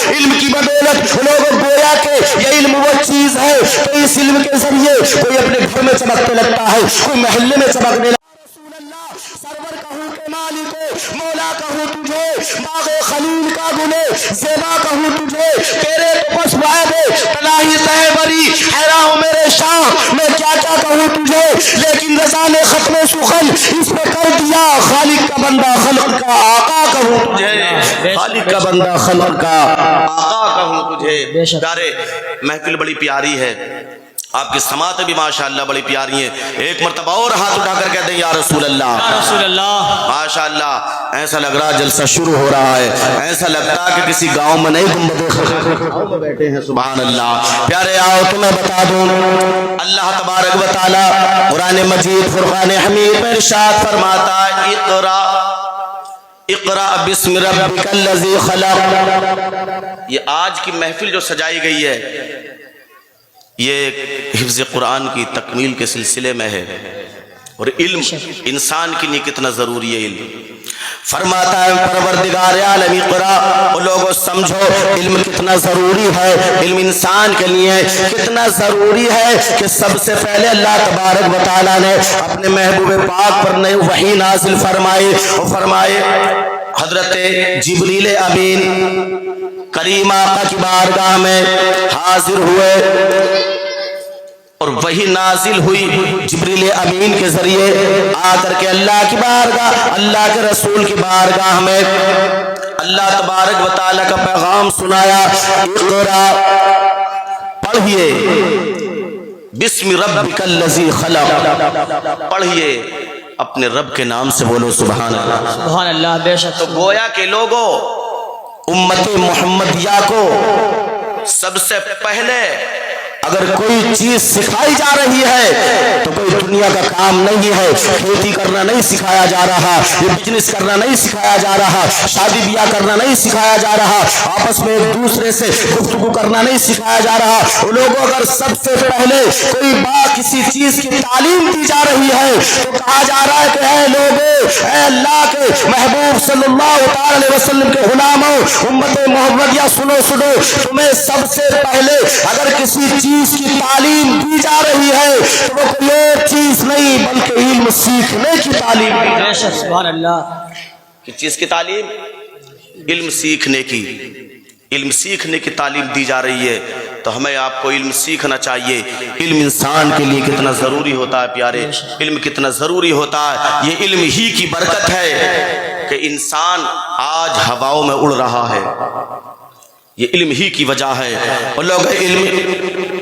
علم کی بدولت لوگوں گویا کہ یہ علم وہ چیز ہے تو اس علم کے ذریعے کوئی اپنے گھر میں چمکنے لگتا ہے، کوئی محلے میں چمکنے لگتا ہے۔ رسول اللہ سرور کہوں کہ مالک مولا کہوں تجھے، باغ خلیل کا گلے زیبا کہوں تجھے، تیرے پس وعدے تلاہی تہبری حیران ہوں میرے شاہ، میں کیا کیا کہوں تجھے، لیکن رضا نے ختم سخن اس پہ کر دیا، خالق کا بندہ خلق کا آقا کہوں تجھے، خالق کا بندہ خلق کا آقا کہوں تجھے۔ پیارے محفل بڑی پیاری ہے، آپ کی سماعتیں بھی ماشاءاللہ بڑی پیاری ہیں، ایک مرتبہ اور ہاتھ اٹھا کر کہتے ہیں یا رسول اللہ، یا رسول اللہ۔ ماشاءاللہ ایسا لگ رہا جلسہ شروع ہو رہا ہے، ایسا لگتا کہ کسی گاؤں میں نہیں گاؤں میں بیٹھے ہیں، سبحان اللہ۔ پیارے آؤ تمہیں بتا دوں، اللہ تبارک و تعالی قرآن مجید فرقان حمید میں ارشاد فرماتا ہے اقرا اقرا بسم ربک الذی خلق۔ یہ آج کی محفل جو سجائی گئی ہے یہ حفظ قرآن کی تکمیل کے سلسلے میں ہے، اور علم انسان کے لیے کتنا ضروری ہے۔ علم فرماتا ہے پروردگار عالم اقرا، وہ لوگوں سمجھو علم کتنا ضروری ہے، علم انسان کے لیے کتنا ضروری ہے کہ سب سے پہلے اللہ تبارک و تعالیٰ نے اپنے محبوب پاک پر نئی وحی نازل فرمائی، اور فرمائے حضرت جبریل امین کریم آقا کی بارگاہ میں حاضر ہوئے، اور وہی نازل ہوئی جبریل امین کے ذریعے آ کر کے اللہ کی بارگاہ، اللہ کے رسول کی بارگاہ میں اللہ تبارک و تعالیٰ کا پیغام سنایا، اقرا پڑھئے بسم ربک الذی خلق، پڑھئے اپنے رب کے نام سے، بولو سبحان اللہ، سبحان اللہ۔ بے شک تو گویا کہ لوگوں امت محمدیہ کو سب سے پہلے اگر کوئی چیز سکھائی جا رہی ہے تو کوئی دنیا کا کام نہیں ہے، کھیتی کرنا نہیں سکھایا جا رہا، یہ بزنس کرنا نہیں سکھایا جا رہا، شادی بیاہ کرنا نہیں سکھایا جا رہا، آپس میں ایک دوسرے سے گفتگو کرنا نہیں سکھایا جا رہا۔ لوگوں اگر سب سے پہلے کوئی بات کسی چیز کی تعلیم دی جا رہی ہے تو کہا جا رہا ہے کہ اے لوگوں، اے اللہ کے محبوب صلی اللہ علیہ وسلم کے غلاموں، امت محمدیہ سنو سنو، تمہیں سب سے پہلے اگر کسی چیز کی تعلیم دی جا رہی ہے تو وہ کوئی اور چیز نہیں بلکہ علم سیکھنے کی تعلیم دی جا بے شک سبحان اللہ۔ کس چیز کی تعلیم؟ علم سیکھنے کی، علم سیکھنے کی تعلیم دی جا رہی ہے، تو ہمیں آپ کو علم سیکھنا چاہیے۔ علم انسان کے لیے کتنا ضروری ہوتا ہے پیارے، علم کتنا ضروری ہوتا ہے، یہ علم ہی کی برکت ہے کہ انسان آج ہواؤں میں اڑ رہا ہے، یہ علم ہی کی وجہ ہے۔ اور لوگ علم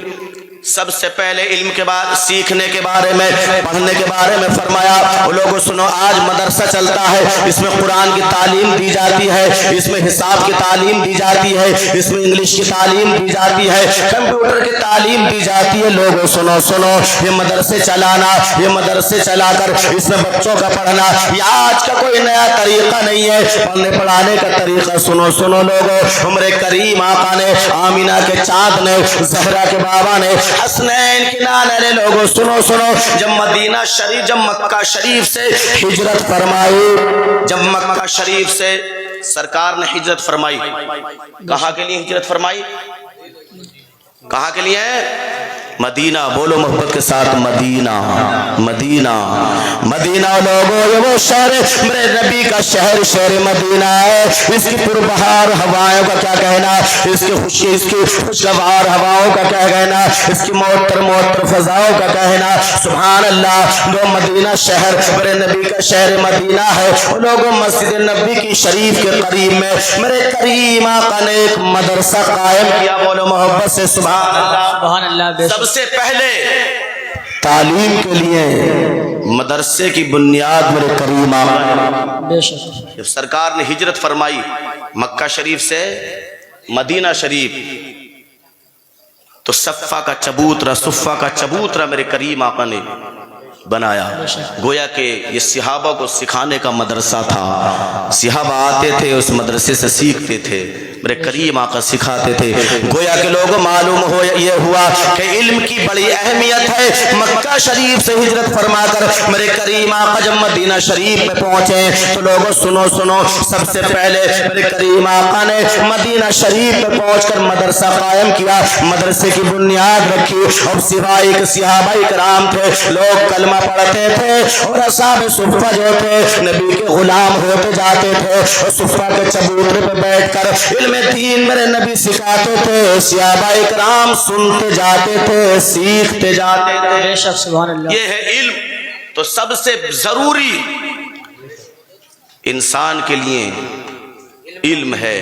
سب سے پہلے علم کے بعد سیکھنے کے بارے میں، پڑھنے کے بارے میں فرمایا۔ وہ لوگوں سنو، آج مدرسہ چلتا ہے، اس میں قرآن کی تعلیم دی جاتی ہے، اس میں حساب کی تعلیم دی جاتی ہے، اس میں انگلش کی تعلیم دی جاتی ہے، کمپیوٹر کی تعلیم دی جاتی ہے۔ لوگوں سنو سنو، یہ مدرسے چلانا، یہ مدرسے چلا کر اس میں بچوں کا پڑھنا، یہ آج کا کوئی نیا طریقہ نہیں ہے پڑھنے پڑھانے کا طریقہ۔ سنو سنو لوگوں، عمر کریم آقا نے، آمینہ کے چاند نے، زہرا کے بابا نے، حسنین کی نانا نے، لوگوں سنو سنو، جب مدینہ شریف، جب مکہ شریف سے ہجرت فرمائی، جب مکہ شریف سے سرکار نے ہجرت فرمائی، کہاں کے لیے ہجرت فرمائی؟ کہاں کے لیے ہے؟ مدینہ، بولو محبت کے ساتھ، مدینہ مدینہ مدینہ۔ لوگوں یہ وہ شہر میرے نبی کا شہر، شہر مدینہ ہے، اس کی پربہار ہوائوں کا کیا کہنا، اس کی خوشی، اس کی خوشگوار ہواؤں کا کیا کہنا، اس کی معطر معطر فضاؤں کا کہنا، سبحان اللہ۔ جو مدینہ شہر میرے نبی کا شہر مدینہ ہے، وہ لوگوں مسجد نبی کی شریف کے قریب میں میرے کریم آقا نے ایک مدرسہ قائم کیا، بولو محبت سے سبحان اللہ، سبحان اللہ۔ بے شک سب سے پہلے تعلیم کے لیے مدرسے کی بنیاد میرے کریم آقا، بے شک جب سرکار نے ہجرت فرمائی مکہ شریف سے مدینہ شریف، تو صفہ کا چبوترا، صفہ کا چبوترا میرے کریم آقا نے بنایا، گویا کہ یہ صحابہ کو سکھانے کا مدرسہ تھا، صحابہ آتے تھے اس مدرسے سے سیکھتے تھے۔ میرے کریم آقا سکھاتے تھے. گویا کہ لوگوں معلوم ہو یہ ہوا کہ علم کی بڑی اہمیت ہے. مکہ شریف سے ہجرت فرما کر میرے کریم آقا جب مدینہ شریف میں پہنچے تو لوگوں سنو سب سے پہلے میرے کریم آقا نے مدینہ شریف میں پہنچ کر مدرسہ قائم کیا, مدرسے کی بنیاد رکھی. اور صحابہ کرام تھے, لوگ کلمہ پڑھتے تھے اور اصحاب صفہ جو تھے نبی کے غلام ہوتے جاتے تھے اور صفہ کے چبوترے پہ بیٹھ کر علم دین میرے نبی سکھاتے تھے. صحابہ کرام سنتے جاتے تھے, سیکھتے جاتے تھے. بے شک سبحان اللہ. یہ ہے علم. تو سب سے ضروری انسان کے لیے علم ہے.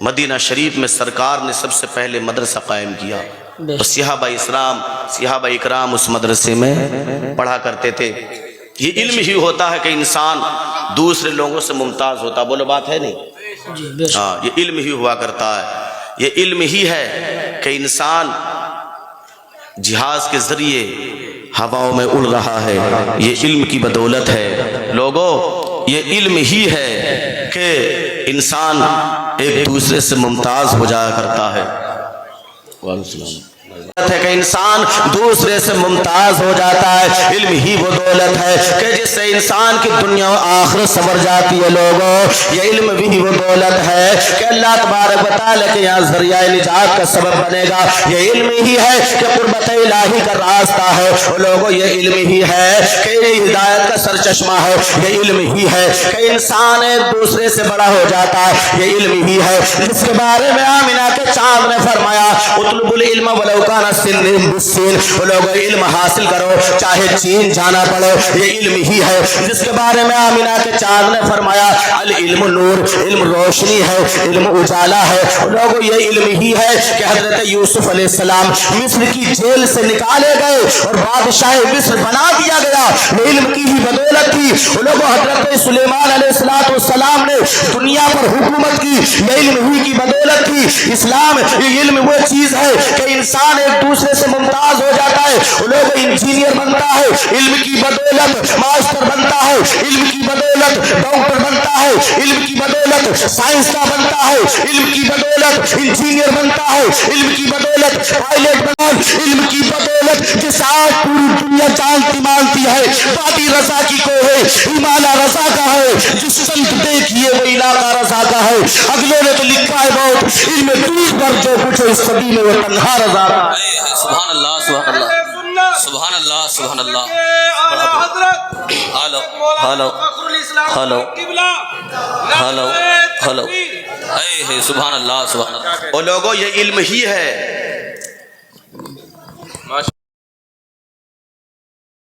مدینہ شریف میں سرکار نے سب سے پہلے مدرسہ قائم کیا اور صحابہ اکرام اس مدرسے میں پڑھا کرتے تھے. یہ علم ہی ہوتا ہے کہ انسان دوسرے لوگوں سے ممتاز ہوتا. بولو بات ہے نہیں؟ جی بے شک. ہاں, یہ علم ہی ہوا کرتا ہے. یہ علم ہی ہے کہ انسان جہاز کے ذریعے ہواؤں میں اڑ رہا ہے. یہ علم کی بدولت ہے. لوگوں یہ علم ہی ہے کہ انسان ایک دوسرے سے ممتاز ہو جایا کرتا ہے. وعلیکم السلام. ہے کہ انسان دوسرے سے ممتاز ہو جاتا ہے. علم ہی وہ دولت ہے کہ جس سے انسان کی دنیا و آخرت سنور جاتی ہے. لوگوں یہ علم بھی وہ دولت ہے کہ اللہ تبارک و تعالیٰ کے یہاں ذریعہ نجات کا سبب بنے گا. یہ علم ہی ہے کہ قربت الہی کا راستہ ہے. لوگوں یہ علم ہی ہے کہ یہ ہدایت کا سرچشمہ ہے. یہ علم ہی ہے کہ انسان ایک دوسرے سے بڑا ہو جاتا ہے. یہ علم ہی ہے جس کے بارے میں آمنہ کے چاند نے فرمایا اطلب العلم ولو کان السن بالسین. لوگوں علم حاصل کرو چاہے چین جانا پڑے. یہ علم ہی ہے جس کے بارے میں آمنہ کے چاند نے فرمایا العلم نور, علم روشنی ہے, علم اجالا ہے. لوگوں یہ علم ہی ہے کہ حضرت یوسف علیہ السلام مصر کی جیل سے نکالے گئے اور بادشاہ مصر بنا دیا گیا. یہ علم کی ہی بدولت تھی. لوگوں حضرت سلیمان علیہ السلام نے دنیا پر حکومت کی. یہ علم ہی کی بدولت تھی. اسلام یہ علم وہ چیز ہے کہ انسان ایک دوسرے سے ممتاز ہو جاتا ہے. لوگ انجینئر بنتا ہے علم کی بدولت, ماسٹر بنتا ہے علم کی بدولت, ڈاکٹر بنتا ہے علم کی بدولت, سائنسداں بنتا ہے علم کی بدولت, انجینئر بنتا ہے علم کی بدولت, پائلٹ بنا علم کی بدولت. جس آج پوری دنیا جانتی مانتی ہے وادی رضا کی کو ہے, ہمالیہ رضا کا ہے. جس سمت دیکھیے وہ علاقہ رضا کا ہے. اگلوں نے تو لکھا ہے بہت علم دور پر جو کچھ اس صدی میں وہ تنہا رضا کا ہے. سبحان اللہ سبحان اللہ سبحان اللہ سبحان اللہ. Hello hello hello hello hello. سبحان اللہ سبحان اللہ. اور لوگوں یہ علم ہی ہے